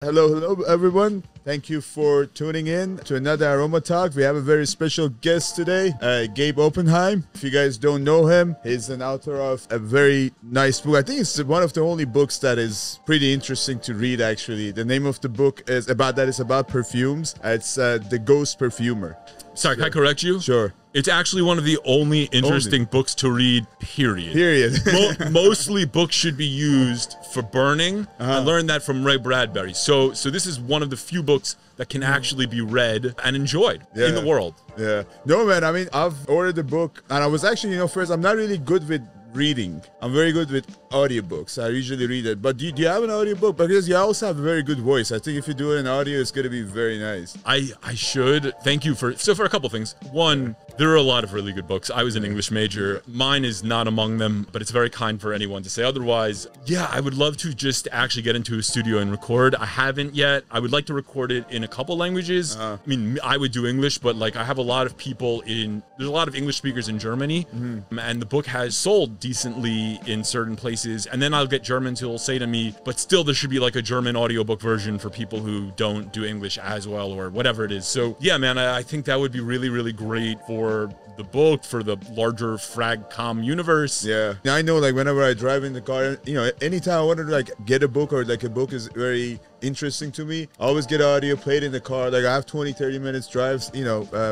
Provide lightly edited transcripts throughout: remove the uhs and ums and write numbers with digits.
Hello everyone. Thank you for tuning in to another Aroma Talk. We have a very special guest today, Gabe Oppenheim. If you guys don't know him, he's an author of a very nice book. I think it's one of the only books that is pretty interesting to read, actually. The name of the book is about perfumes. It's The Ghost Perfumer. Sorry, can I correct you? Sure. It's actually one of the only interesting books to read, period. Mostly books should be used for burning. I learned that from Ray Bradbury. So this is one of the few books that can actually be read and enjoyed in the world. Yeah. No, man, I mean, I've ordered the book, and I was actually, first, I'm not really good with reading. I'm very good with audiobooks. I usually read it. But do you have an audiobook? Because you also have a very good voice. I think if you do it in audio, it's going to be very nice. I should. Thank you for a couple things. One, there are a lot of really good books. I was an English major. Mine is not among them, but it's very kind for anyone to say otherwise. Yeah, I would love to just actually get into a studio and record. I haven't yet. I would like to record it in a couple languages. I mean, I would do English, but like I have a lot of people there's a lot of English speakers in Germany, and the book has sold decently in certain places. And then I'll get Germans who will say to me, but still there should be like a German audiobook version for people who don't do English as well or whatever it is. So yeah, man, I think that would be really, really great for the book, for the larger Fragcom universe. Yeah. I know, like, whenever I drive in the car, anytime I want to like get a book or like a book is very interesting to me, I always get audio, play it in the car. Like I have 20-30 minutes drives,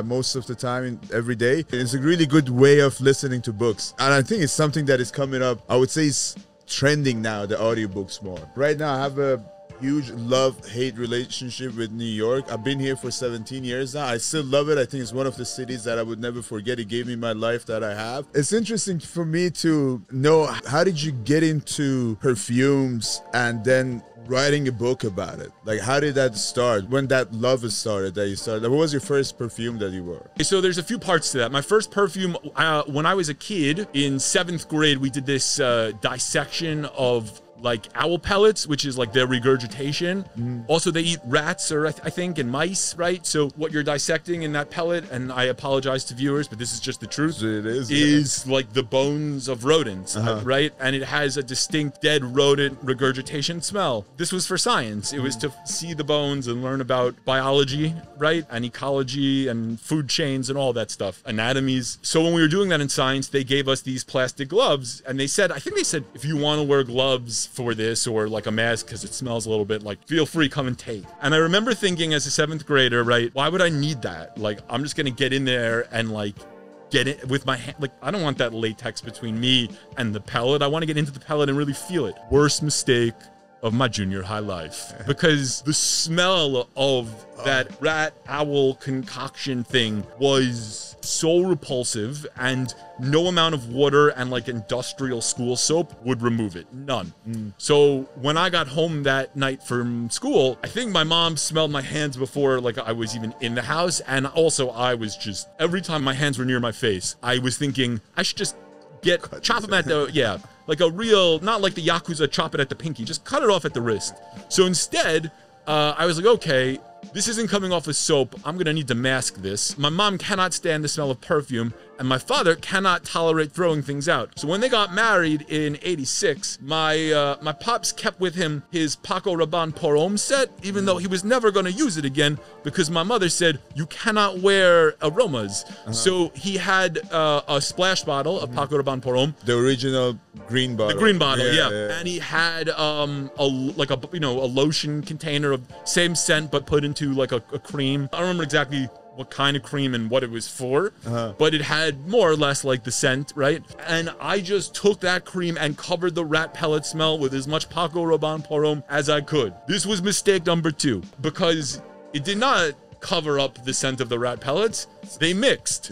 most of the time every day. It's a really good way of listening to books. And I think it's something that is coming up. I would say it's trending now, the audiobooks more. Right now I have a huge love-hate relationship with New York. I've been here for 17 years now. I still love it. I think it's one of the cities that I would never forget. It gave me my life that I have. It's interesting for me to know, how did you get into perfumes and then writing a book about it? Like, how did that start? When that love started, that you started? What was your first perfume that you wore? So there's a few parts to that. My first perfume, when I was a kid in 7th grade, we did this dissection of like owl pellets, which is like their regurgitation. Also, they eat rats, or I think, and mice, right? So what you're dissecting in that pellet, and I apologize to viewers, but this is just the truth, it is like the bones of rodents, right? And it has a distinct dead rodent regurgitation smell. This was for science. It was to see the bones and learn about biology, right? And ecology and food chains and all that stuff, anatomies. So when we were doing that in science, they gave us these plastic gloves, and I think they said, if you want to wear gloves for this, or like a mask because it smells a little bit, like, feel free, come and take. And I remember thinking as a 7th grader, right, why would I need that? Like, I'm just gonna get in there and like get it with my hand. Like, I don't want that latex between me and the pellet. I want to get into the pellet and really feel it. Worst mistake of my junior high life, because the smell of that rat owl concoction thing was so repulsive, and no amount of water and like industrial school soap would remove it. None. So when I got home that night from school, I think my mom smelled my hands before like I was even in the house. And also I was just, every time my hands were near my face, I was thinking I should just chop them at the, like a real, not like the Yakuza, chop it at the pinky, just cut it off at the wrist. So instead, I was like, okay, this isn't coming off as soap. I'm gonna need to mask this. My mom cannot stand the smell of perfume, and my father cannot tolerate throwing things out. So when they got married in '86, my pops kept with him his Paco Rabanne Pour Homme set, even though he was never gonna use it again, because my mother said, you cannot wear aromas. So he had a splash bottle of Paco Rabanne Pour Homme. The original green bottle. The green bottle, yeah. And he had a lotion container of same scent, but put into like a cream. I don't remember exactly what kind of cream and what it was for, but it had more or less like the scent, right? And I just took that cream and covered the rat pellet smell with as much Paco Rabanne Pour Homme as I could. This was mistake number 2, because it did not cover up the scent of the rat pellets. They mixed.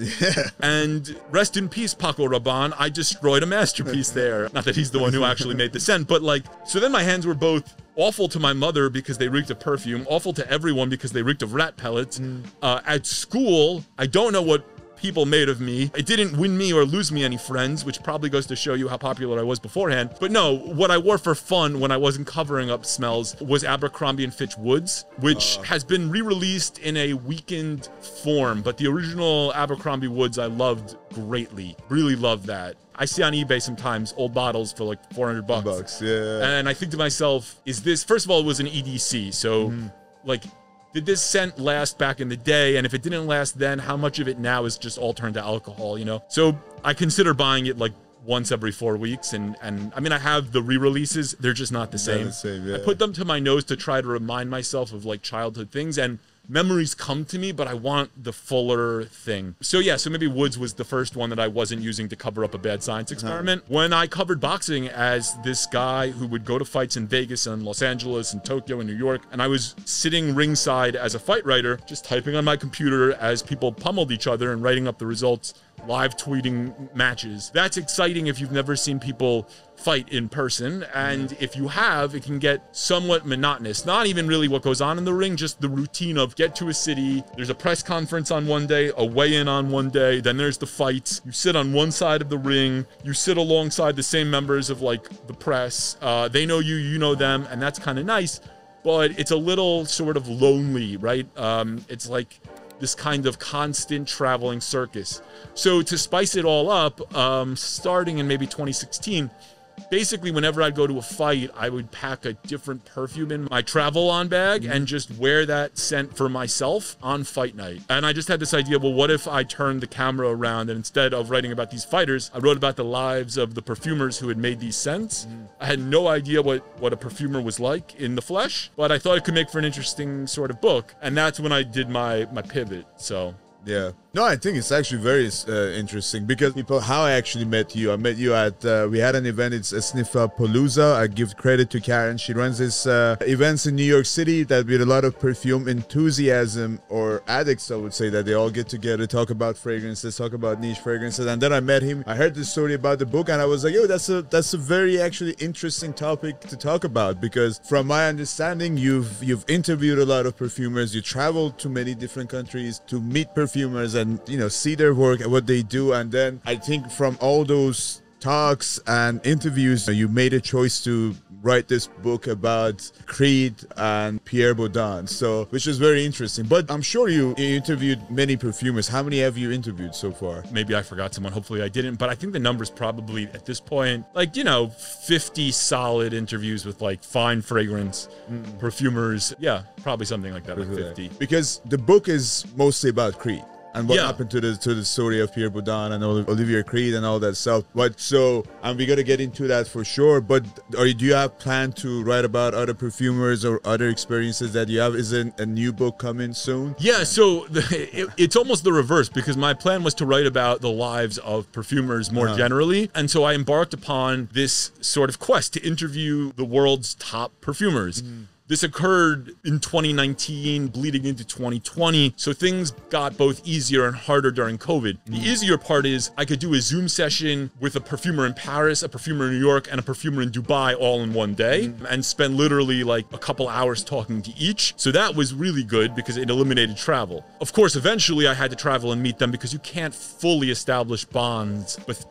And rest in peace, Paco Rabanne. I destroyed a masterpiece there. Not that he's the one who actually made the scent, but like, so then my hands were both awful to my mother because they reeked of perfume, awful to everyone because they reeked of rat pellets. At school, I don't know what people made of me. It didn't win me or lose me any friends, which probably goes to show you how popular I was beforehand. But no, what I wore for fun when I wasn't covering up smells was Abercrombie & Fitch Woods, which has been re-released in a weakened form. But the original Abercrombie Woods I loved greatly. Really loved that. I see on eBay sometimes old bottles for like $400. Yeah. And I think to myself, is this, first of all, it was an EDC. So like, did this scent last back in the day? And if it didn't last then, how much of it now is just all turned to alcohol, you know? So I consider buying it like once every 4 weeks. And I mean, I have the re-releases. They're just not the same. Yeah. I put them to my nose to try to remind myself of like childhood things. And memories come to me, but I want the fuller thing. So yeah, so maybe Woods was the first one that I wasn't using to cover up a bad science experiment. When I covered boxing as this guy who would go to fights in Vegas and Los Angeles and Tokyo and New York, and I was sitting ringside as a fight writer, just typing on my computer as people pummeled each other and writing up the results, live tweeting matches. That's exciting if you've never seen people fight in person, and if you have, it can get somewhat monotonous. Not even really what goes on in the ring, just the routine of get to a city, there's a press conference on one day, a weigh-in on one day, then there's the fights, you sit on one side of the ring, you sit alongside the same members of like the press, they know you, you know them, and that's kind of nice, but it's a little sort of lonely, right? It's like this kind of constant traveling circus. So to spice it all up, starting in maybe 2016, basically whenever I'd go to a fight, I would pack a different perfume in my travel-on bag and just wear that scent for myself on fight night. And I just had this idea, well, what if I turned the camera around and instead of writing about these fighters, I wrote about the lives of the perfumers who had made these scents. I had no idea what a perfumer was like in the flesh, but I thought it could make for an interesting sort of book. And that's when I did my pivot, so. Yeah. No, I think it's actually very interesting because how I actually met you. I met you at, we had an event, it's a Sniffapalooza. I give credit to Karen. She runs this events in New York City that with a lot of perfume enthusiasm or addicts, I would say, that they all get together, talk about fragrances, talk about niche fragrances. And then I met him. I heard the story about the book and I was like, yo, that's a very actually interesting topic to talk about because from my understanding, you've interviewed a lot of perfumers. You traveled to many different countries to meet perfumers and see their work and what they do, and then I think from all those talks and interviews you made a choice to write this book about Creed and Pierre Baudin, so which is very interesting. But I'm sure you interviewed many perfumers. How many have you interviewed so far? Maybe I forgot someone, hopefully I didn't, but I think the number's probably at this point like 50 solid interviews with like fine fragrance perfumers. Yeah, probably something like that, like 50. Because the book is mostly about Creed and what happened to the story of Pierre Baudin and Olivier Creed and all that stuff. But so, and we got to get into that for sure. But do you have plan to write about other perfumers or other experiences that you have? Is a new book coming soon? Yeah, so it's almost the reverse because my plan was to write about the lives of perfumers more generally. And so I embarked upon this sort of quest to interview the world's top perfumers. This occurred in 2019, bleeding into 2020, so things got both easier and harder during COVID. The easier part is I could do a Zoom session with a perfumer in Paris, a perfumer in New York, and a perfumer in Dubai all in one day, and spend literally like a couple hours talking to each. So that was really good because it eliminated travel. Of course, eventually I had to travel and meet them because you can't fully establish bonds with,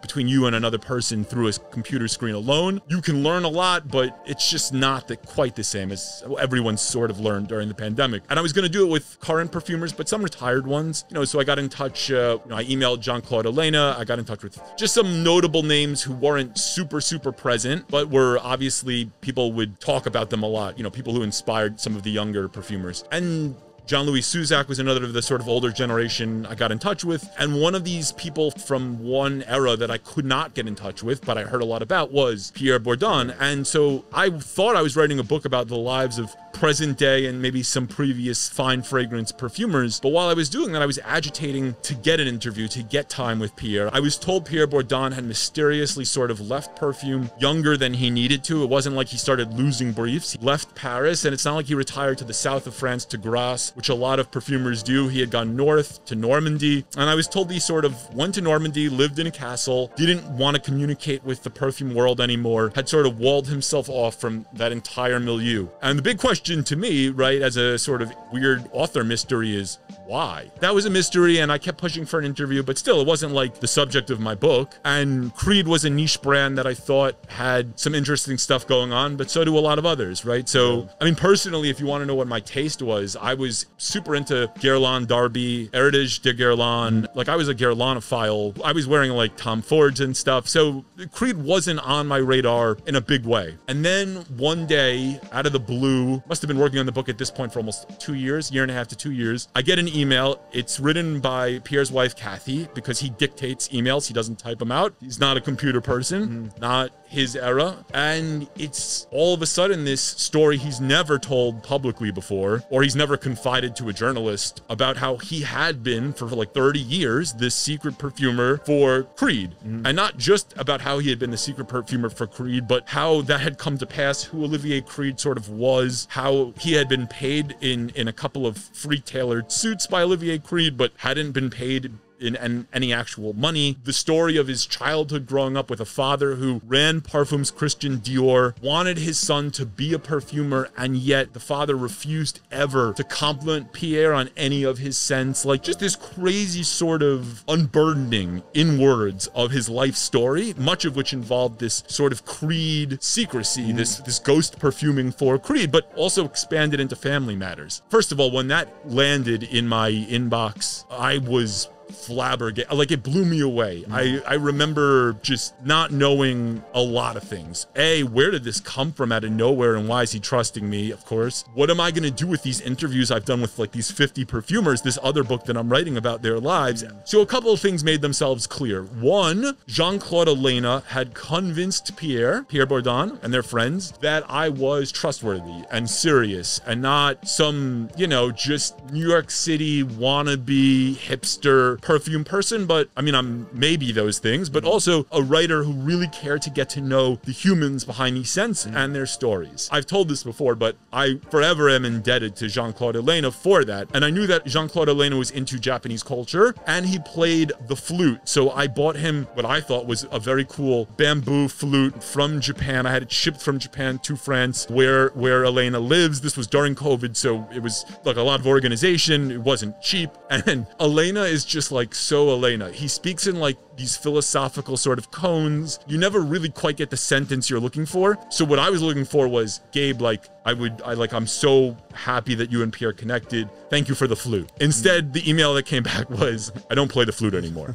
between you and another person through a computer screen alone. You can learn a lot, but it's just not quite the same as everyone sort of learned during the pandemic. And I was going to do it with current perfumers, but some retired ones, so I got in touch, I emailed Jean-Claude Elena, I got in touch with just some notable names who weren't super present, but were obviously people would talk about them a lot, people who inspired some of the younger perfumers. And Jean-Louis Suzak was another of the sort of older generation I got in touch with. And one of these people from one era that I could not get in touch with, but I heard a lot about, was Pierre Baudin. And so I thought I was writing a book about the lives of present day and maybe some previous fine fragrance perfumers. But while I was doing that, I was agitating to get an interview, to get time with Pierre. I was told Pierre Baudin had mysteriously sort of left perfume younger than he needed to. It wasn't like he started losing briefs. He left Paris, and it's not like he retired to the south of France to Grasse, which a lot of perfumers do. He had gone north to Normandy, and I was told he sort of went to Normandy, lived in a castle, didn't want to communicate with the perfume world anymore, had sort of walled himself off from that entire milieu. And the big question question to me, right, as a sort of weird author mystery is why? That was a mystery, and I kept pushing for an interview, but still, it wasn't like the subject of my book. And Creed was a niche brand that I thought had some interesting stuff going on, but so do a lot of others, right? So, I mean, personally, if you want to know what my taste was, I was super into Guerlain Darby, Heritage de Guerlain. Like, I was a Guerlainophile. I was wearing like Tom Fords and stuff. So Creed wasn't on my radar in a big way. And then one day, out of the blue, must have been working on the book at this point for almost 2 years, year and a half to 2 years, I get an email. It's written by Pierre's wife, Kathy, because he dictates emails. He doesn't type them out. He's not a computer person, not his era. And it's all of a sudden this story he's never told publicly before, or he's never confided to a journalist about how he had been for like 30 years this secret perfumer for Creed. And not just about how he had been the secret perfumer for Creed, but how that had come to pass, who Olivier Creed sort of was, how he had been paid in a couple of free tailored suits by Olivier Creed, but hadn't been paid in any actual money. The story of his childhood growing up with a father who ran Parfums Christian Dior, wanted his son to be a perfumer, and yet the father refused ever to compliment Pierre on any of his scents. Like, just this crazy sort of unburdening in words of his life story, much of which involved this sort of Creed secrecy, this ghost perfuming for Creed, but also expanded into family matters. First of all, when that landed in my inbox, I was flabbergasted. Like, it blew me away. I remember just not knowing a lot of things. Where did this come from out of nowhere, and why is he trusting me? Of course. What am I going to do with these interviews I've done with like these 50 perfumers, this other book that I'm writing about their lives? So a couple of things made themselves clear. One, Jean-Claude Elena had convinced Pierre Bourdon and their friends that I was trustworthy and serious and not some, just New York City wannabe hipster perfume person, but I mean, I'm maybe those things, but also a writer who really cared to get to know the humans behind these scents and their stories. I've told this before, but I forever am indebted to Jean-Claude Elena for that. And I knew that Jean-Claude Elena was into Japanese culture, and he played the flute. So I bought him what I thought was a very cool bamboo flute from Japan. I had it shipped from Japan to France, where Elena lives. This was during COVID, so it was like a lot of organization. It wasn't cheap. And Elena is just like so Elena. He speaks in like these philosophical sort of cones. You never really quite get the sentence you're looking for. So what I was looking for was, Gabe, I'm so happy that you and Pierre connected. Thank you for the flute. Instead, the email that came back was, I don't play the flute anymore.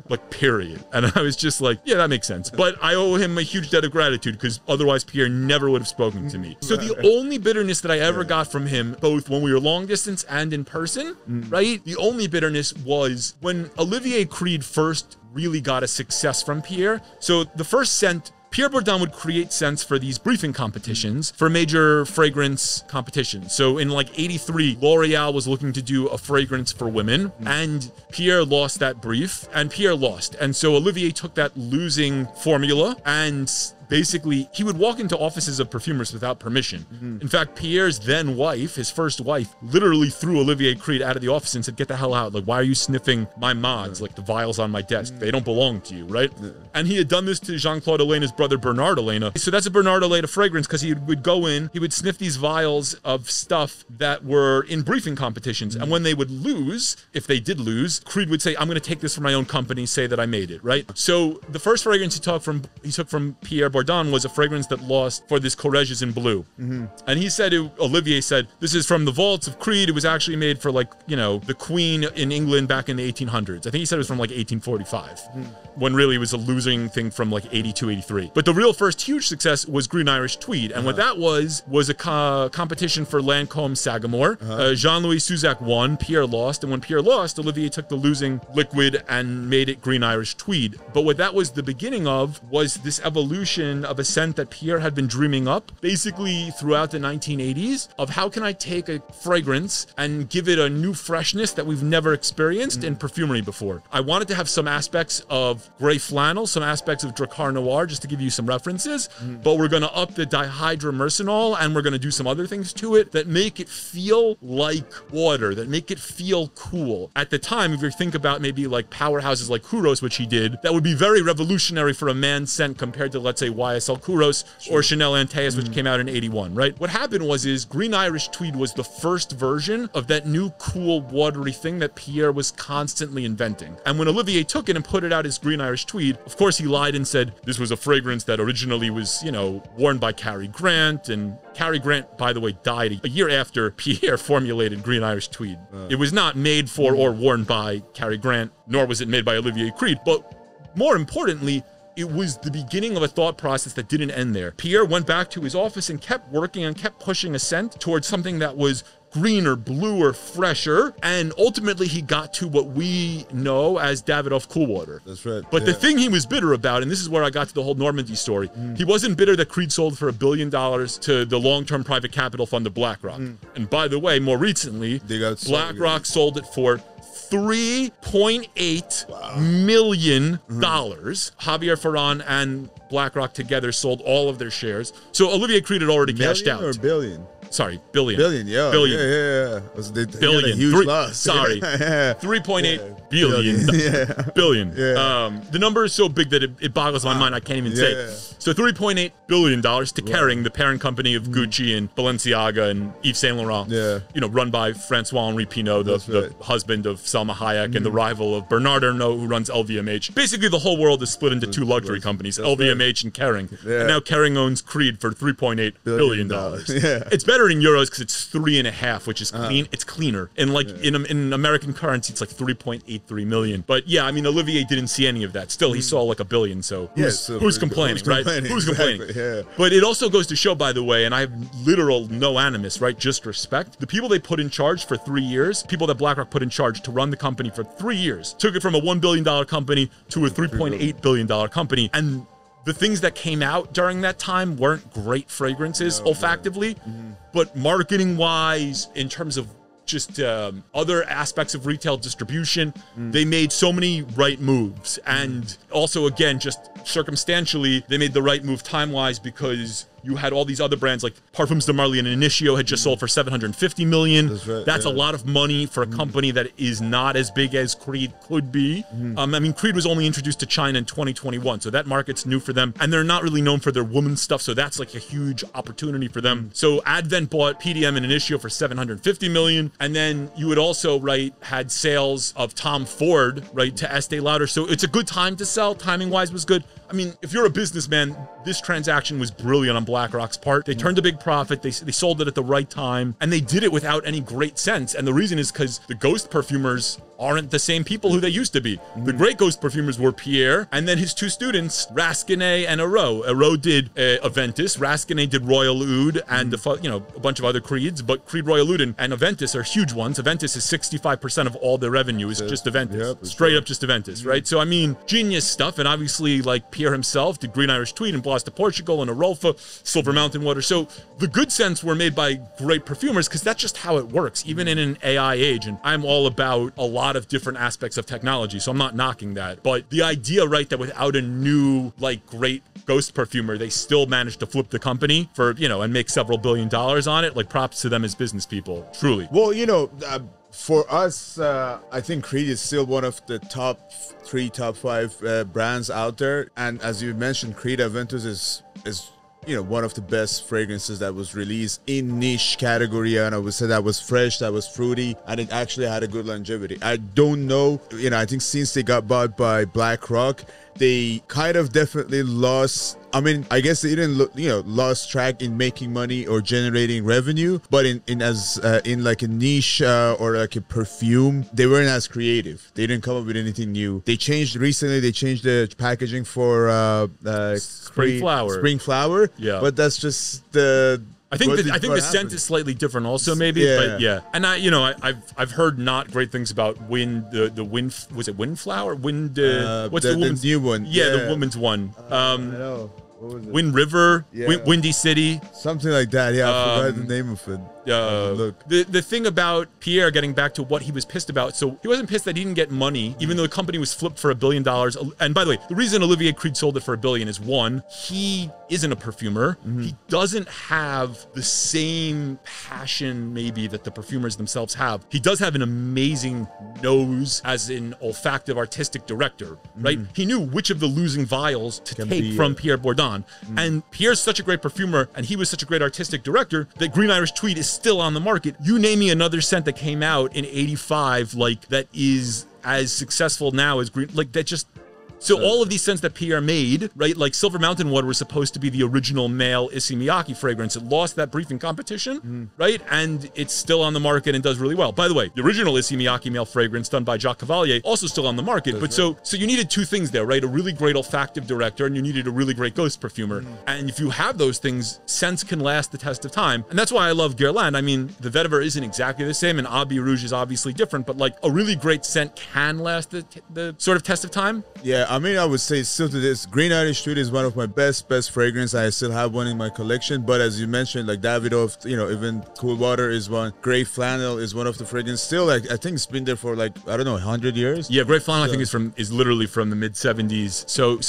Like, period. And I was just like, yeah, that makes sense. But I owe him a huge debt of gratitude, because otherwise Pierre never would have spoken to me. So the only bitterness that I ever got from him, both when we were long distance and in person, right? The only bitterness was when Olivier Creed first really got a success from Pierre. So the first scent, Pierre Bourdon would create scents for these briefing competitions, for major fragrance competitions. So in like 83, L'Oreal was looking to do a fragrance for women, and Pierre lost that brief, and Pierre lost. And so Olivier took that losing formula, and basically, he would walk into offices of perfumers without permission. In fact, Pierre's then wife, his first wife, literally threw Olivier Creed out of the office and said, get the hell out. Like, why are you sniffing my mods, like the vials on my desk? They don't belong to you, right? And he had done this to Jean-Claude Elena's brother, Bernard Elena. So that's a Bernard Elena fragrance, because he would go in, he would sniff these vials of stuff that were in briefing competitions. And when they would lose, if they did lose, Creed would say, I'm going to take this for my own company, say that I made it, right? So the first fragrance he took from Pierre Bourdon was a fragrance that lost for this Correges in blue. And he said, Olivier said, this is from the vaults of Creed. It was actually made for the Queen in England back in the 1800s. I think he said it was from like 1845, when really it was a losing thing from like 82, 83. But the real first huge success was Green Irish Tweed. And what that was a competition for Lancôme Sagamore. Jean-Louis Suzak won, Pierre lost. And when Pierre lost, Olivier took the losing liquid and made it Green Irish Tweed. But what that was the beginning of was this evolution of a scent that Pierre had been dreaming up basically throughout the 1980s, of how can I take a fragrance and give it a new freshness that we've never experienced in perfumery before. I wanted to have some aspects of gray flannel, some aspects of Drakkar Noir, just to give you some references, but we're going to up the dihydromercenol, and we're going to do some other things to it that make it feel like water, that make it feel cool. At the time, if you think about maybe like powerhouses like Kouros, which he did, that would be very revolutionary for a man scent compared to, let's say, YSL Kouros or Chanel Antaeus, which came out in 81, right? What happened is Green Irish Tweed was the first version of that new cool watery thing that Pierre was constantly inventing. And when Olivier took it and put it out as Green Irish Tweed, of course he lied and said this was a fragrance that originally was, you know, worn by Cary Grant. And Cary Grant, by the way, died a year after Pierre formulated Green Irish Tweed. It was not made for or worn by Cary Grant, nor was it made by Olivier Creed. But more importantly, it was the beginning of a thought process that didn't end there. Pierre went back to his office and kept working and kept pushing a scent towards something that was greener, bluer, fresher, and ultimately he got to what we know as Davidoff Cool Water. That's right. But the thing he was bitter about, and this is where I got to the whole Normandy story, he wasn't bitter that Creed sold for $1 billion to the long-term private capital fund of BlackRock. And by the way, more recently, BlackRock sold it for $3.8 million. Javier Ferran and BlackRock together sold all of their shares. So Olivier Creed had already cashed out. Or billion? Sorry, billion. Billion, yeah. Billion. Yeah. Billion. Huge loss. Sorry. 3.8 billion. Billion. Yeah. The number is so big that it boggles my mind. I can't even say it. So $3.8 billion to Kering, the parent company of Gucci and Balenciaga and Yves Saint Laurent. Yeah. You know, run by Francois-Henri Pinault, the husband of Salma Hayek and the rival of Bernard Arnault, who runs LVMH. Basically, the whole world is split into two luxury companies, LVMH and Kering. Yeah. And now Kering owns Creed for $3.8 billion. Yeah. It's better in euros because it's 3.5, which is clean. It's cleaner. And like in American currency, it's like 3.83 million. But yeah, I mean, Olivier didn't see any of that. Still, he saw like $1 billion. So who's complaining, right? Who's complaining? Yeah. But it also goes to show, by the way, and I have literal no animus, right? Just respect. The people they put in charge for 3 years, people that BlackRock put in charge to run the company for 3 years, took it from a $1 billion company to a $3.8 billion company. And the things that came out during that time weren't great fragrances olfactively, but marketing-wise, in terms of just other aspects of retail distribution, they made so many right moves. And also, again, just circumstantially, they made the right move time-wise because you had all these other brands like Parfums de Marly and Initio had just sold for $750 million. That's a lot of money for a company that is not as big as Creed could be. I mean, Creed was only introduced to China in 2021, so that market's new for them. And they're not really known for their women's stuff, so that's like a huge opportunity for them. So Advent bought PDM and Initio for $750 million. And then you would also, right, had sales of Tom Ford, right, to Estee Lauder. So it's a good time to sell. Timing-wise was good. I mean, if you're a businessman, this transaction was brilliant on BlackRock's part. They turned a big profit. They sold it at the right time, and they did it without any great sense. And the reason is because the Ghost Perfumers aren't the same people who they used to be. The great Ghost Perfumers were Pierre, and then his two students, Rasquinet and Aroux. Aroux did Aventus, Rasquinet did Royal Oud, and a bunch of other Creeds, but Creed, Royal Oud, and Aventus are huge ones. Aventus is 65% of all their revenue is just Aventus. Straight up just Aventus, right? So, I mean, genius stuff, and obviously, like, Pierre himself did Green Irish Tweed and Blas de Portugal and Arolfa, Silver Mountain Water. So the good scents were made by great perfumers because that's just how it works, even in an AI age. And I'm all about a lot of different aspects of technology, so I'm not knocking that. But the idea, right, that without a new, like, great Ghost Perfumer, they still managed to flip the company for, and make several $1 billion on it, like, props to them as business people, truly. Well, for us, I think Creed is still one of the top 3, top 5 brands out there. And as you mentioned, creedaventus is one of the best fragrances that was released in niche category. And I would say that was fresh, that was fruity, and it actually had a good longevity. I don't know, I think since they got bought by BlackRock, they kind of definitely lost. I mean, I guess they didn't, lost track in making money or generating revenue, but in like a niche or like a perfume, they weren't as creative. They didn't come up with anything new. They changed the packaging for Spring Flower. Yeah, but that's just the. I think the scent is slightly different also, maybe, but yeah. And I've heard not great things about Wind, the Wind, was it Windflower? Wind, what's the woman's new one? Yeah, the woman's one. I know. What was it? Wind River, Windy City. Something like that, yeah, I forgot the name of it. Look. The thing about Pierre, getting back to what he was pissed about, so he wasn't pissed that he didn't get money, even though the company was flipped for $1 billion. And by the way, the reason Olivier Creed sold it for $1 billion is, one, he isn't a perfumer. He doesn't have the same passion, maybe, that the perfumers themselves have. He does have an amazing nose as an olfactive artistic director, right? He knew which of the losing vials to take from Pierre Bourdon. on. And Pierre's such a great perfumer, and he was such a great artistic director, that Green Irish Tweed is still on the market. You name me another scent that came out in 85, like, that is as successful now as Green, like, that just... So all of these scents that Pierre made, right, like Silver Mountain Water was supposed to be the original male Issey Miyake fragrance. It lost that briefing competition, right? And it's still on the market and does really well. By the way, the original Issey Miyake male fragrance done by Jacques Cavalier, also still on the market. But so you needed two things there, right? A really great olfactive director, and you needed a really great ghost perfumer. And if you have those things, scents can last the test of time. And that's why I love Guerlain. I mean, the vetiver isn't exactly the same, and Abbey Rouge is obviously different, but like a really great scent can last the sort of test of time. Yeah, I mean, I would say still to this, Green Irish Tweed is one of my best fragrance. I still have one in my collection. But as you mentioned, like Davidoff, you know, even Cool Water is one. Grey Flannel is one of the fragrances. Still, like, I think it's been there for like, I don't know, 100 years. Yeah, Grey Flannel, so, I think is literally from the mid 70s.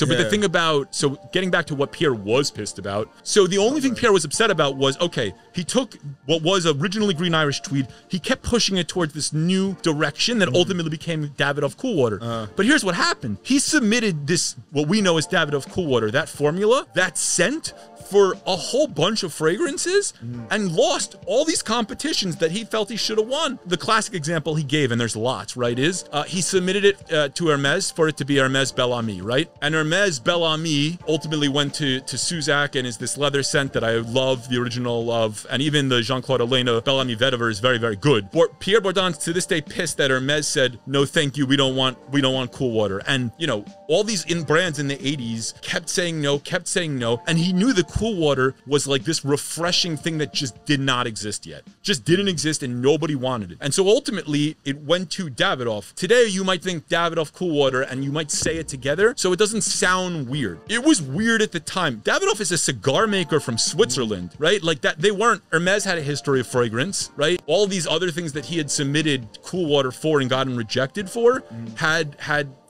But the thing about, so getting back to what Pierre was pissed about. So the only thing Pierre was upset about was, okay, he took what was originally Green Irish Tweed, he kept pushing it towards this new direction that ultimately became Davidoff Cool Water. But here's what happened. He submitted this, what we know as Davidoff Cool Water, that formula, that scent, for a whole bunch of fragrances and lost all these competitions that he felt he should have won. The classic example he gave, and there's lots, right, is he submitted it to Hermes for it to be Hermes Bel Ami, right? And Hermes Bel Ami ultimately went to Suzak and is this leather scent that I love, the original of, and even the Jean-Claude Elena Bel Ami vetiver is very, very good. Pierre Bourdon's to this day pissed that Hermes said, no, thank you, we don't want Cool Water. And, you know, all these brands in the 80s kept saying no, and he knew the Cool Water was like this refreshing thing that just did not exist yet. Just didn't exist and nobody wanted it. And so ultimately it went to Davidoff. Today you might think Davidoff Cool Water and you might say it together so it doesn't sound weird. It was weird at the time. Davidoff is a cigar maker from Switzerland, right? Like that, they weren't, Hermes had a history of fragrance, right? All these other things that he had submitted Cool Water for and gotten rejected for had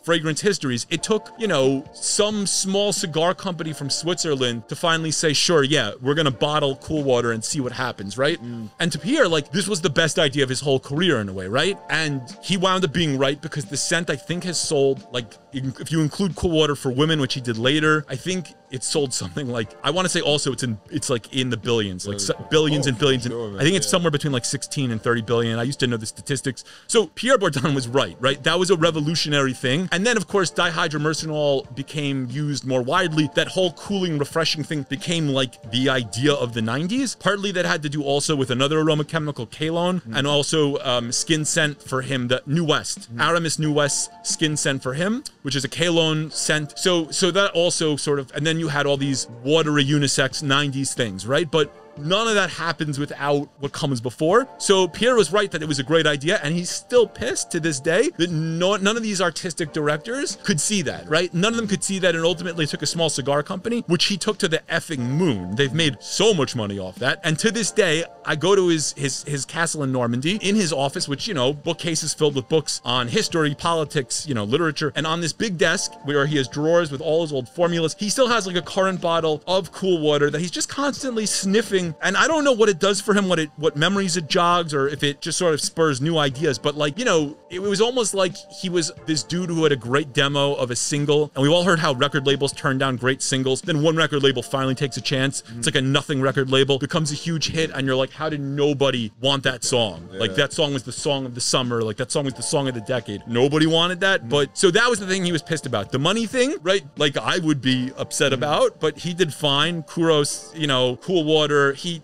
fragrance histories. It took, you know, some small cigar company from Switzerland to finally say, sure, yeah, we're gonna bottle Cool Water and see what happens, right? And to Pierre, like, this was the best idea of his whole career in a way, right? And he wound up being right because the scent, I think, has sold, like, if you include Cool Water for women, which he did later, I think it sold something like, I want to say also it's like in the billions, like billions and billions. Sure, I think it's somewhere between like 16 and 30 billion. I used to know the statistics. So Pierre Bourdon was right? That was a revolutionary thing. And then of course dihydromercenol became used more widely. That whole cooling, refreshing thing became like the idea of the 90s. Partly that had to do also with another aroma chemical, Kalone, and also skin scent for him, the New West, Aramis New West skin scent for him, which is a Kalone scent. So that also sort of, and then you had all these watery unisex 90s things, right? But none of that happens without what comes before. So Pierre was right that it was a great idea, and he's still pissed to this day that none of these artistic directors could see that, right? None of them could see that, and ultimately took a small cigar company, which he took to the effing moon. They've made so much money off that. And to this day, I go to his castle in Normandy, in his office, which, you know, bookcases filled with books on history, politics, you know, literature. And on this big desk where he has drawers with all his old formulas, he still has like a current bottle of Cool Water that he's just constantly sniffing. And I don't know what it does for him, what memories it jogs, or if it just sort of spurs new ideas. But like, you know, it was almost like he was this dude who had a great demo of a single. And we've all heard how record labels turn down great singles. Then one record label finally takes a chance. It's like a nothing record label, becomes a huge hit. And you're like, how did nobody want that song? Yeah. Like that song was the song of the summer. Like that song was the song of the decade. Nobody wanted that. But so that was the thing he was pissed about. The money thing, right? Like I would be upset about, but he did fine. Kuros, you know, Cool Water. He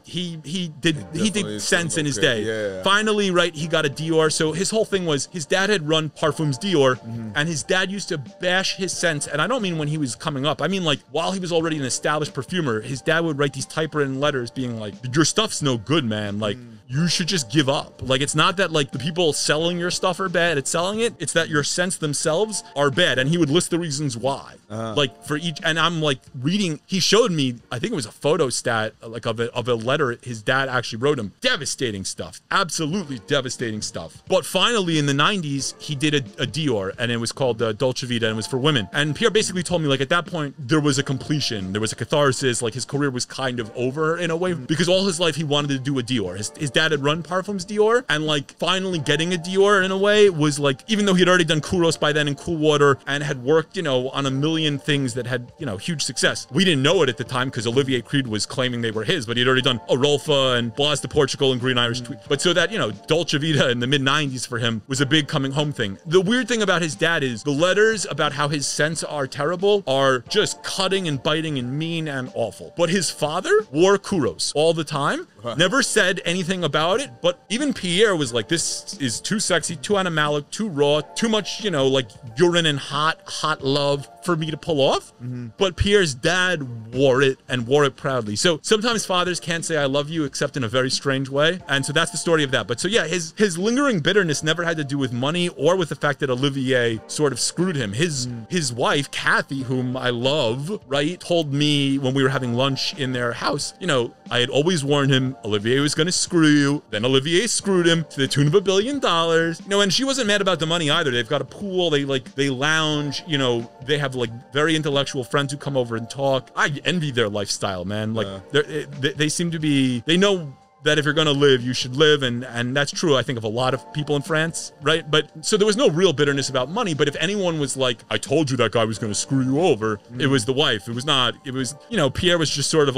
did sense in his day. Yeah. Finally, right, he got a Dior. So his whole thing was his dad had run Parfums Dior, and his dad used to bash his scents. And I don't mean when he was coming up. I mean like while he was already an established perfumer, his dad would write these typewritten letters being like, your stuff's no good, man. Like you should just give up. Like it's not that like the people selling your stuff are bad at selling it. It's that your scents themselves are bad. And he would list the reasons why. Like for each, and I'm like reading, he showed me, I think it was a photo stat like of a letter his dad actually wrote him. Devastating stuff. Absolutely devastating stuff. But finally in the 90s, he did a Dior, and it was called Dolce Vita, and it was for women. And Pierre basically told me like at that point, there was a completion. There was a catharsis. Like his career was kind of over in a way, because all his life he wanted to do a Dior. His dad dad had run Parfums Dior, and like finally getting a Dior in a way was like, even though he'd already done Kouros by then in Cool Water and had worked, you know, on a million things that had, you know, huge success. We didn't know it at the time because Olivier Creed was claiming they were his, but he'd already done Arolfa and Blas de Portugal and Green Irish Tweed. But so that, you know, Dolce Vita in the mid 90s for him was a big coming home thing. The weird thing about his dad is the letters about how his scents are terrible are just cutting and biting and mean and awful. But his father wore Kouros all the time, never said anything about it, but even Pierre was like, this is too sexy, too animalic, too raw, too much, you know, like urine and hot love for me to pull off. But Pierre's dad wore it and wore it proudly. So sometimes fathers can't say I love you except in a very strange way. And so that's the story of that. But so yeah, his lingering bitterness never had to do with money or with the fact that Olivier sort of screwed him. His wife, Kathy, whom I love, right, told me when we were having lunch in their house, you know, I had always warned him Olivier was going to screw you. Then Olivier screwed him to the tune of $1 billion. You know, and she wasn't mad about the money either. They've got a pool. They lounge, you know, they have like very intellectual friends who come over and talk. I envy their lifestyle, man. Like they seem to be, they know that if you're going to live, you should live. And that's true, I think, of a lot of people in France, right? But so there was no real bitterness about money. But if anyone was like, I told you that guy was going to screw you over, it was the wife. It was not, it was, you know, Pierre was just sort of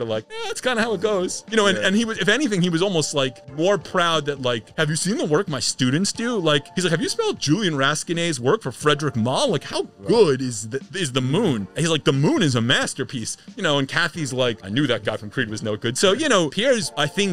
like, that's kind of how it goes. You know, and he was, if anything, he was almost like more proud that like, have you seen the work my students do? Like, he's like, have you spelled Julian Raskinet's work for Frederick Malle? Like, how good is the moon? And he's like, the moon is a masterpiece. You know, and Kathy's like, I knew that guy from Creed was no good. So, you know, Pierre's, I think,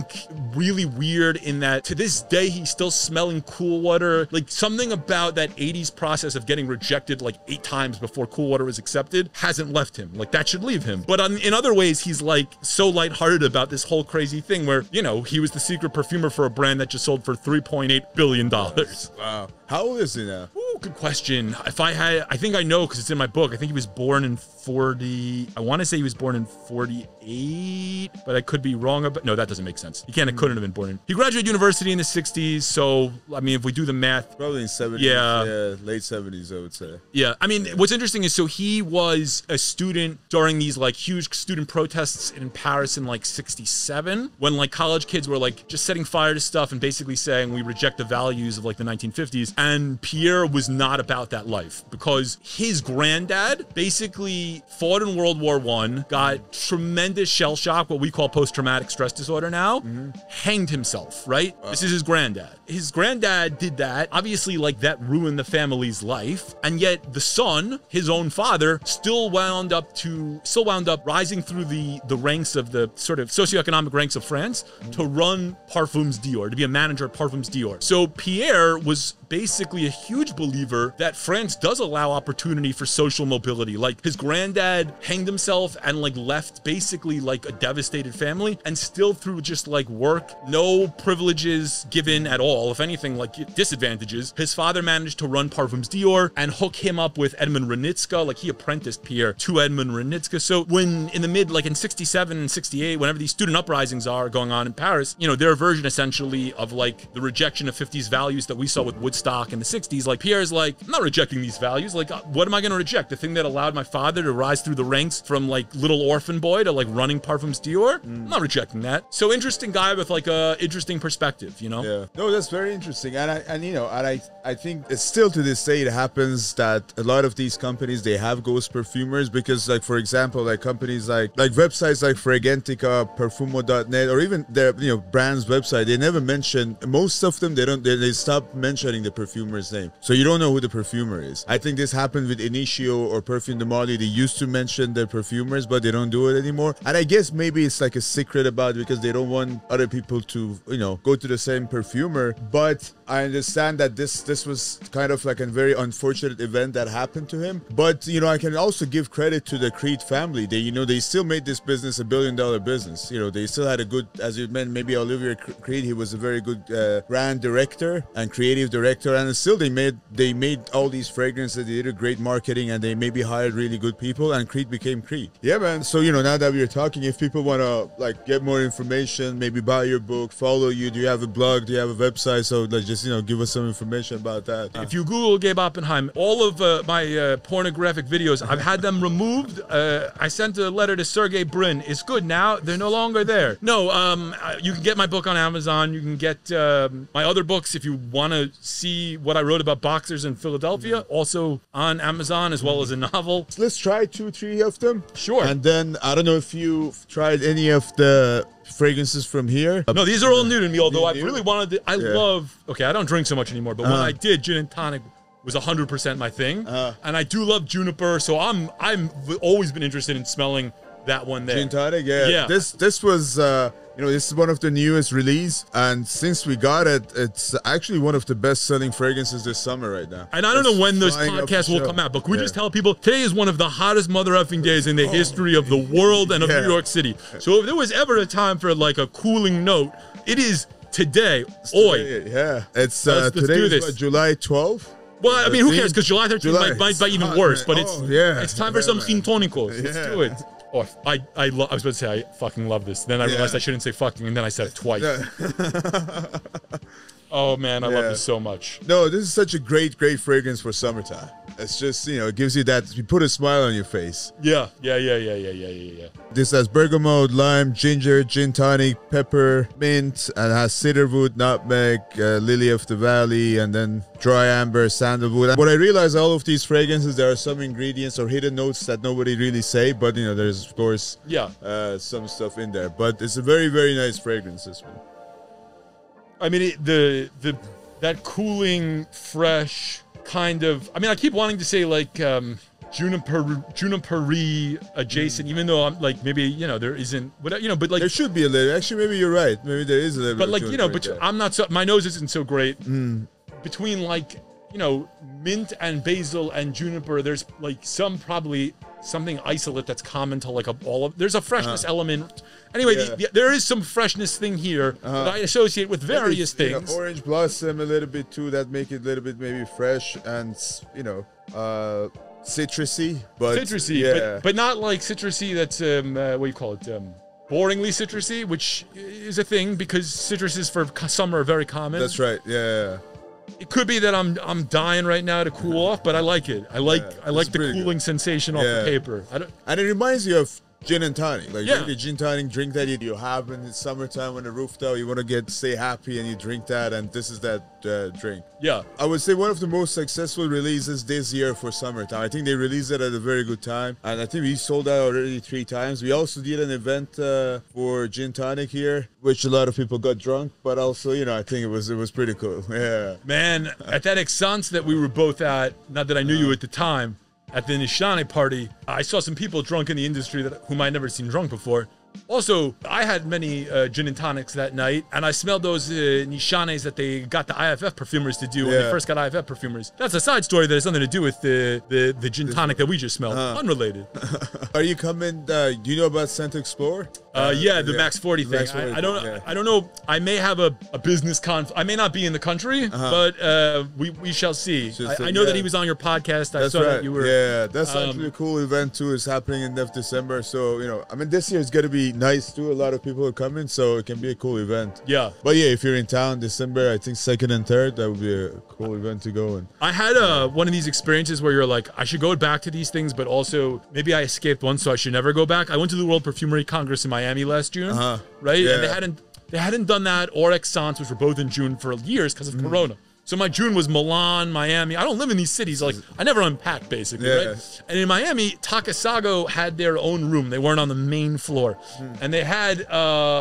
really weird in that to this day he's still smelling Cool Water. Like something about that 80s process of getting rejected like 8 times before Cool Water was accepted hasn't left him. Like that should leave him. But in other ways he's like so lighthearted about this whole crazy thing where, you know, he was the secret perfumer for a brand that just sold for $3.8 billion. Wow. How old is he now? Ooh, good question. I think I know because it's in my book. I think he was born in 40. I want to say he was born in 48, but I could be wrong. But no, that doesn't make sense. It couldn't have been born in. He graduated university in the 60s. So, I mean, if we do the math. Probably in 70s. Yeah, late 70s, I would say. Yeah. I mean, what's interesting is so he was a student during these like huge student protests in Paris in like 67 when like college kids were like just setting fire to stuff and basically saying we reject the values of like the 1950s. And Pierre was not about that life because his granddad basically fought in World War I, got tremendous shell shock, what we call post-traumatic stress disorder now, hanged himself, right? This is his granddad. His granddad did that. Obviously, like that ruined the family's life. And yet the son, his own father, still wound up rising through the ranks of the sort of socioeconomic ranks of France to run Parfums Dior, to be a manager at Parfums Dior. So Pierre was basically a huge believer that France does allow opportunity for social mobility. Like his granddad hanged himself and like left basically like a devastated family and still through just like work, no privileges given at all. If anything, like disadvantages. His father managed to run Parfums Dior and hook him up with Edmund Ranitska. Like he apprenticed Pierre to Edmund Ranitska. So when in the like in 67 and 68, whenever these student uprisings are going on in Paris, you know, their version essentially of like the rejection of 50s values that we saw with Woodstock in the 60s, like Pierre's like, I'm not rejecting these values. Like, what am I going to reject? The thing that allowed my father to rise through the ranks from like little orphan boy to like running Parfums Dior? I'm not rejecting that. So interesting guy with like a interesting perspective, you know? Yeah. No, that's very interesting. And I think it's still to this day it happens that a lot of these companies, they have ghost perfumers because like, for example, like companies like websites like Fragrantica, Perfumo.net, or even their, you know, brand's website, they never mention, most of them, they stop mentioning the perfumer's name. So you don't know who the perfumer is. I think this happened with Initio or Perfume de Mali. They used to mention the perfumers, but they don't do it anymore. And I guess maybe it's like a secret about it because they don't want other people to, you know, go to the same perfumer. But I understand that this was kind of like a very unfortunate event that happened to him. But, you know, I can also give credit to the Creed family. They still made this business a $1 billion business. You know, they still had a good, as you mentioned, maybe Olivier Creed, he was a very good brand director and creative director, and still they they made all these fragrances, they did a great marketing, and they maybe hired really good people, and Creed became Creed. Yeah, man. So, now that we're talking, if people want to like get more information, maybe buy your book, follow you, do you have a blog, do you have a website? So like, just, give us some information about that. If you Google Gabe Oppenheim, all of my pornographic videos, I've had them removed. I sent a letter to Sergey Brin. It's good now. They're no longer there. No, you can get my book on Amazon. You can get my other books if you want to see what I wrote about boxers in Philadelphia, also on Amazon, as well as a novel. Let's try 2-3 of them. Sure. And then, I don't know if you've tried any of the fragrances from here. No, these are all new to me, although I really wanted to, I don't drink so much anymore, but when I did, gin and tonic was 100% my thing. And I do love juniper, so I'm always been interested in smelling that one there. Gin tonic, yeah. This was this is one of the newest release, and since we got it, it's actually one of the best-selling fragrances this summer right now. And I don't know when this podcast will come out, but can we just tell people today is one of the hottest mother effing days in the history of the world and of New York City. So if there was ever a time for like a cooling note, it is today. Yeah, it's today's July 12th. Well, I mean, who cares? Because July 13th might be even worse, but it's time for some gin tonicos. Let's do it. Oh, I was about to say I fucking love this. Then I realized I shouldn't say fucking, and then I said it twice. Oh man, I love this so much. No, this is such a great fragrance for summertime. It's just, it gives you that, you put a smile on your face. Yeah. This has bergamot, lime, ginger, gin tonic, pepper, mint, and has cedarwood, nutmeg, lily of the valley, and then dry amber, sandalwood. And what I realized, all of these fragrances, there are some ingredients or hidden notes that nobody really say, but there's of course some stuff in there. But it's a very, very nice fragrance, this one. I mean, that cooling, fresh kind of. I mean, I keep wanting to say like juniper-y adjacent, even though I'm like maybe there isn't. But like there should be a little. Actually, maybe you're right. Maybe there is a little. But like I'm not so. My nose isn't so great. Between like mint and basil and juniper, there's like something isolate that's common to like all of. There's a freshness element. Anyway, there is some freshness thing here that I associate with various things. Orange blossom a little bit too, that make it a little bit maybe fresh and citrusy, but not like citrusy that's what do you call it? Boringly citrusy, which is a thing because citruses for summer are very common. That's right. Yeah. It could be that I'm dying right now to cool off, but I like it. I like the cooling sensation off the paper. And it reminds you of gin and tonic. Like drink a gin tonic, drink that you have in the summertime on the rooftop. You want to stay happy and you drink that, and this is that drink. Yeah. I would say one of the most successful releases this year for summertime. I think they released it at a very good time, and I think we sold out already 3 times. We also did an event for gin tonic here, which a lot of people got drunk, but also, I think it was pretty cool. Yeah. Man, at that Exance that we were both at, not that I knew you at the time, at the Nishane party, I saw some people drunk in the industry whom I'd never seen drunk before. Also, I had many gin and tonics that night, and I smelled those Nishanes that they got the IFF perfumers to do when they first got IFF perfumers. That's a side story that has something to do with the gin tonic that we just smelled. Unrelated. Are you coming? Do you know about Scent Explore? The Max 40 thing. I don't know. I may have a business I may not be in the country, but we shall see. I know that he was on your podcast. I saw that you were. Yeah, that's actually a cool event too. It's happening in December. So this year is gonna be nice too. A lot of people are coming, so it can be a cool event. Yeah. But if you're in town December, I think 2nd and 3rd, that would be a cool event to go in. I had one of these experiences where you're like, I should go back to these things, but also maybe I escaped once, so I should never go back. I went to the World Perfumery Congress in Miami last June, right? Yeah. And they hadn't done that, or Exance, which were both in June for years because of Corona. So my June was Milan, Miami. I don't live in these cities. Like, I never unpacked, basically, right? And in Miami, Takasago had their own room. They weren't on the main floor. And they had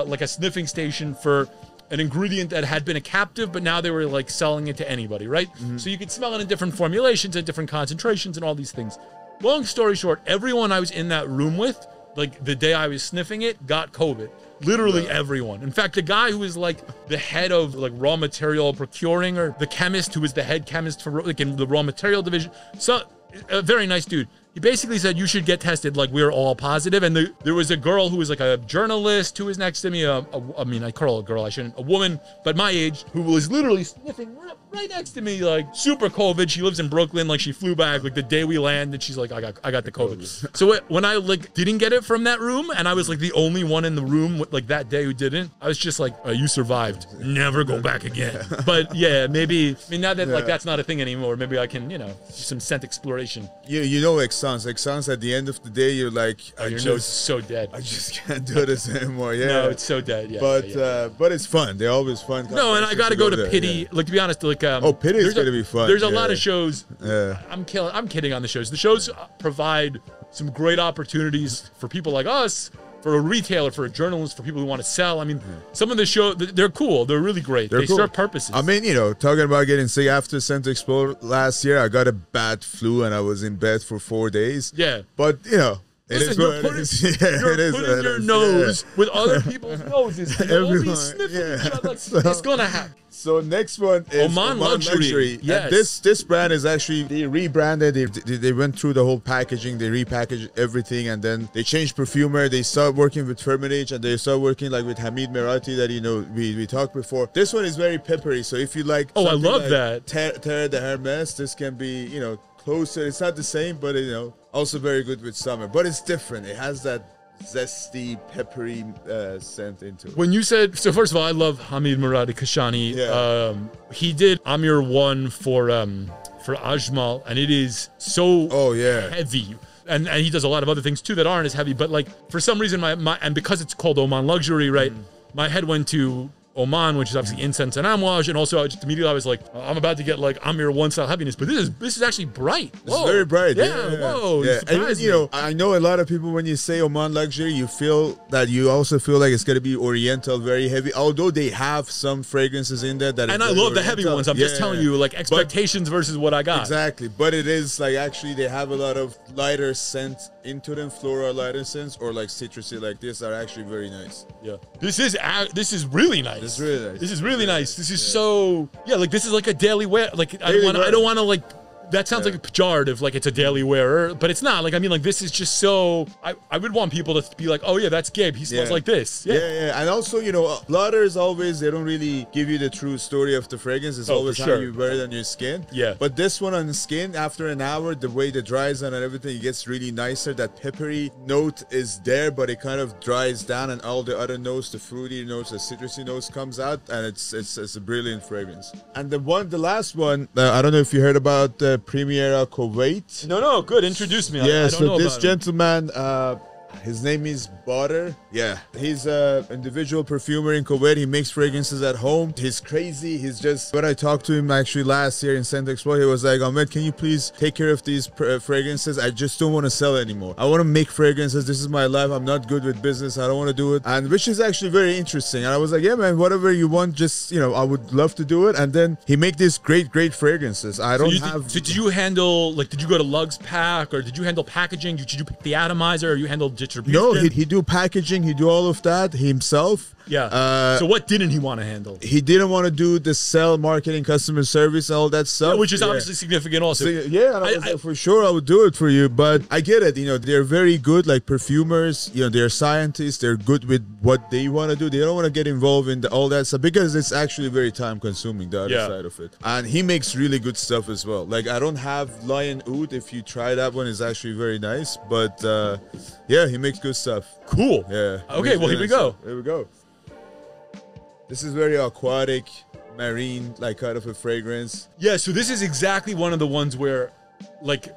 like a sniffing station for an ingredient that had been a captive, but now they were like selling it to anybody, right? So you could smell it in different formulations and different concentrations and all these things. Long story short, everyone I was in that room with, like the day I was sniffing it, got COVID. Literally everyone. In fact, the guy who was like the head of like raw material procuring, or the chemist who was the head chemist for like in the raw material division, so a very nice dude, he basically said you should get tested. Like we're all positive. And there was a girl who was like a journalist who was next to me. I mean, I call her a girl. I shouldn't. A woman, but my age, who was literally sniffing right next to me, like super COVID. She lives in Brooklyn. Like she flew back like the day we landed. She's like, I got the COVID. So when I like didn't get it from that room, and I was like the only one in the room like that day who didn't, I was just like, oh, you survived. Never go back again. But yeah, maybe. I mean, now that like that's not a thing anymore, maybe I can, do some scent exploration. You know, Exans at the end of the day, you're like, your nose is so dead. I just can't do this anymore. Yeah, no, it's so dead. Yeah, but it's fun. They're always fun. No, and I got to go to Pity. Yeah. Like to be honest, like Pity is gonna be fun. There's a lot of shows. I'm kidding on the shows. The shows provide some great opportunities for people like us. For a retailer, for a journalist, for people who want to sell. I mean, some of the shows, they're cool. They're really great. They serve purposes. I mean, talking about getting sick after Scent Explore last year, I got a bad flu and I was in bed for 4 days. Yeah. But, Listen, you're putting your nose with other people's noses. You'll be sniffing each other. It's going to happen. So next one is Oman Luxury. Yes. And this brand is actually, they rebranded. They went through the whole packaging. They repackaged everything, and then they changed perfumer. They started working with Firmenich, and they started working like with Hamid Merati that we talked before. This one is very peppery. So if you like, I love like that. Terre de Hermes, this can be closer. It's not the same, but also very good with summer. But it's different. It has that zesty, peppery scent into it. When you said, so first of all, I love Hamid Muradi Kashani. Yeah. He did Amir 1 for Ajmal, and it is so heavy. And he does a lot of other things too that aren't as heavy. But like for some reason, my and because it's called Oman Luxury, right? My head went to Oman, which is obviously incense and amouage, and also just immediately I was like, I'm about to get like Amir 1 style heaviness, but this is actually bright. It's very bright. Yeah. Whoa. Yeah. And I know a lot of people when you say Oman Luxury, you also feel like it's gonna be Oriental, very heavy. Although they have some fragrances in there and I love the heavy ones. I'm just telling you, like expectations versus what I got. Exactly, but it is like actually they have a lot of lighter scent into them, floral lighter scents, or like citrusy like this are actually very nice. Yeah, this is really nice. It's really nice. This is really nice. This is so like this is like a daily wear. Like I don't want to like. That sounds like a pejorative, like it's a daily wearer, but it's not. Like I mean, like this is just so. I would want people to be like, oh yeah, that's Gabe. He smells like this. Yeah. And also, blotters always they don't really give you the true story of the fragrance. It's always how you wear it on your skin. Yeah. But this one on the skin, after an hour, the way it dries on and everything, it gets really nicer. That peppery note is there, but it kind of dries down, and all the other notes, the fruity notes, the citrusy notes comes out, and it's a brilliant fragrance. And the last one, I don't know if you heard about the Premiera Kuwait. No, good. Introduce me. Yeah, I don't know this about gentleman, his name is Badr. Yeah, he's an individual perfumer in Kuwait. He makes fragrances at home. He's crazy. He's just, when I talked to him actually last year in Scent Explore, he was like, Ahmed, can you please take care of these fragrances? I just don't want to sell anymore. I want to make fragrances. This is my life. I'm not good with business. I don't want to do it. And which is actually very interesting. And I was like, yeah, man, whatever you want, just, I would love to do it. And then he make these great fragrances. So did you handle, like, did you go to Lugs Pack, or did you handle packaging? Did you pick the atomizer, or you handled distribution? No, he do packaging. He do all of that himself. Yeah. So what didn't he want to handle? He didn't want to do the sell, marketing, customer service, all that stuff. Yeah, which is obviously significant also. So, for sure I would do it for you. But I get it. They're very good, like perfumers. They're scientists. They're good with what they want to do. They don't want to get involved in all that stuff because it's actually very time consuming, the other side of it. And he makes really good stuff as well. Like I don't have Lion Oud. If you try that one, it's actually very nice. But he makes good stuff. Cool. Yeah. Okay, well, here we go. Here we go. This is very aquatic, marine, like kind of a fragrance. Yeah, so this is exactly one of the ones where, like,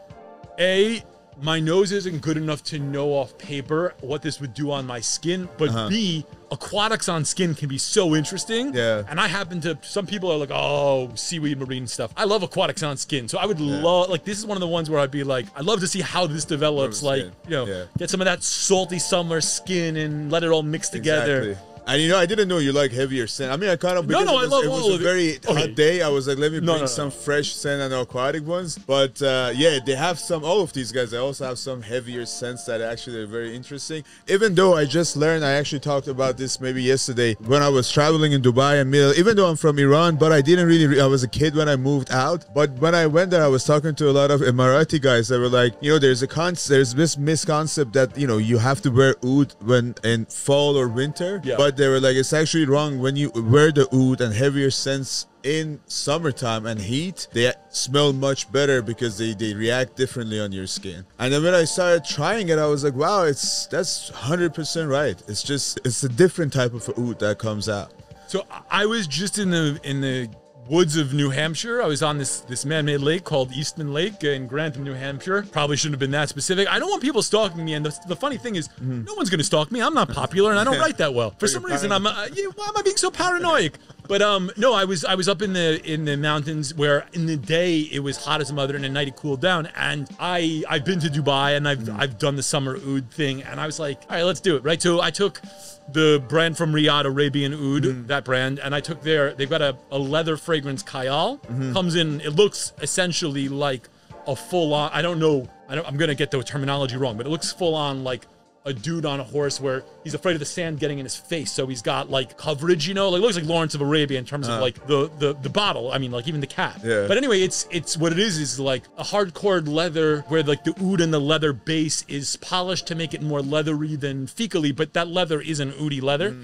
my nose isn't good enough to know off paper what this would do on my skin, but B, aquatics on skin can be so interesting. Yeah. And I happen to, some people are like, oh, seaweed, marine stuff. I love aquatics on skin. So I would love, like, this is one of the ones where I'd be like, I'd love to see how this develops. Like, get some of that salty summer skin and let it all mix together. Exactly. And I didn't know you like heavier scent. I mean, I kind of No, I love it all was of a it. very hot day. I was like, let me bring some No. fresh scent and aquatic ones. But yeah, they have all of these guys. They also have some heavier scents that actually are very interesting. Even though I just learned, I actually talked about this maybe yesterday when I was traveling in Dubai and even though I'm from Iran, but I didn't really. I was a kid when I moved out. But when I went there, I was talking to a lot of Emirati guys that were like, there's this misconcept that you have to wear oud when in fall or winter. Yeah. But they were like, it's actually wrong when you wear the oud and heavier scents in summertime and heat. They smell much better because they react differently on your skin. And then when I started trying it, I was like, wow, that's 100% right. It's a different type of oud that comes out. So I was just in the woods of New Hampshire. I was on this man-made lake called Eastman Lake in Grantham, New Hampshire. Probably shouldn't have been that specific. I don't want people stalking me, and the funny thing is, no one's going to stalk me. I'm not popular, and I don't write that well. For some reason, why am I being so paranoid? But no, I was up in the mountains where in the day it was hot as a mother, and at night it cooled down. And I've been to Dubai, and I've done the summer oud thing, and I was like, all right, let's do it, right? So I took the brand from Riyadh, Arabian Oud, that brand, and I took they've got a leather fragrance Kayal. Comes in, it looks essentially like a full-on, I'm gonna get the terminology wrong, but it looks full-on like a dude on a horse where he's afraid of the sand getting in his face, so he's got like coverage, like it looks like Lawrence of Arabia in terms of like the bottle. I mean, like even the cap. Yeah. But anyway, it's what it is like a hardcore leather where like the oud and the leather base is polished to make it more leathery than fecally, but that leather is an oudy leather.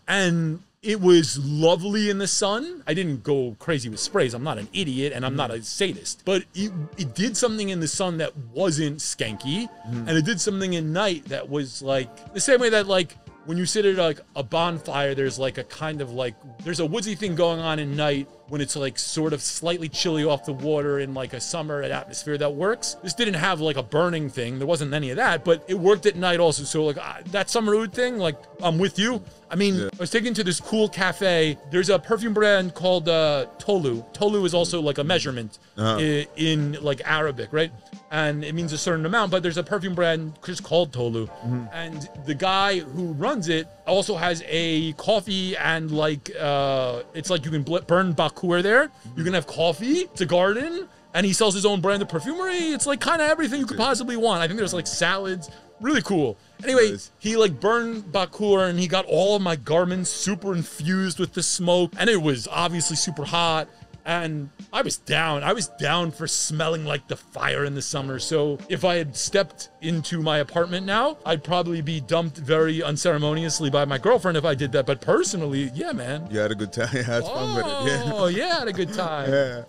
And it was lovely in the sun. I didn't go crazy with sprays. I'm not an idiot and I'm not a sadist. But it did something in the sun that wasn't skanky. And it did something at night that was like the same way that like when you sit at like a bonfire, there's like a kind of like, there's a woodsy thing going on at night when it's like sort of slightly chilly off the water in like a summer atmosphere that works. This didn't have like a burning thing. There wasn't any of that, but it worked at night also. So like that summer oud thing, like I'm with you. I mean, I was taken to this cool cafe. There's a perfume brand called Tolu. Tolu is also like a measurement in like Arabic, right? And it means a certain amount, but there's a perfume brand just called Tolu. And the guy who runs it also has a coffee and like, it's like you can burn bakur there. You can have coffee, it's a garden, and he sells his own brand of perfumery. It's like kind of everything you could possibly want. I think there's like salads, really cool. Anyway, he like burned bakur and he got all of my garments super infused with the smoke, and it was obviously super hot. And I was down for smelling like the fire in the summer. So if I had stepped into my apartment now, I'd probably be dumped very unceremoniously by my girlfriend if I did that. But personally, yeah, man. You had a good time. You had fun with it. Oh, yeah, I had a good time.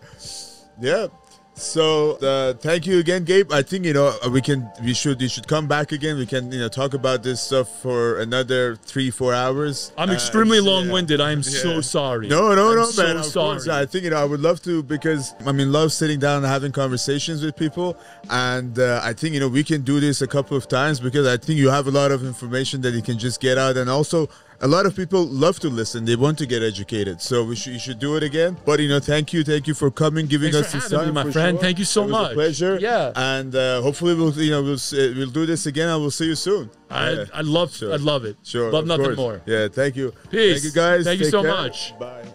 Yeah. So thank you again, Gabe. I think you should come back again. We can talk about this stuff for another 3-4 hours. I'm extremely long-winded. I am so sorry. No, man. So sorry. I think I would love to, because love sitting down and having conversations with people. And I think we can do this a couple of times, because I think you have a lot of information that you can just get out, and also a lot of people love to listen. They want to get educated. So you should do it again. But thank you for coming, giving us this time, my friend. Thank you so much. It was a pleasure. Yeah. And hopefully we'll do this again, and we'll see you soon. I'd love it. Sure. Love nothing course. more. Yeah. Thank you. Peace. Thank you, guys. Thank you so care. much. Bye.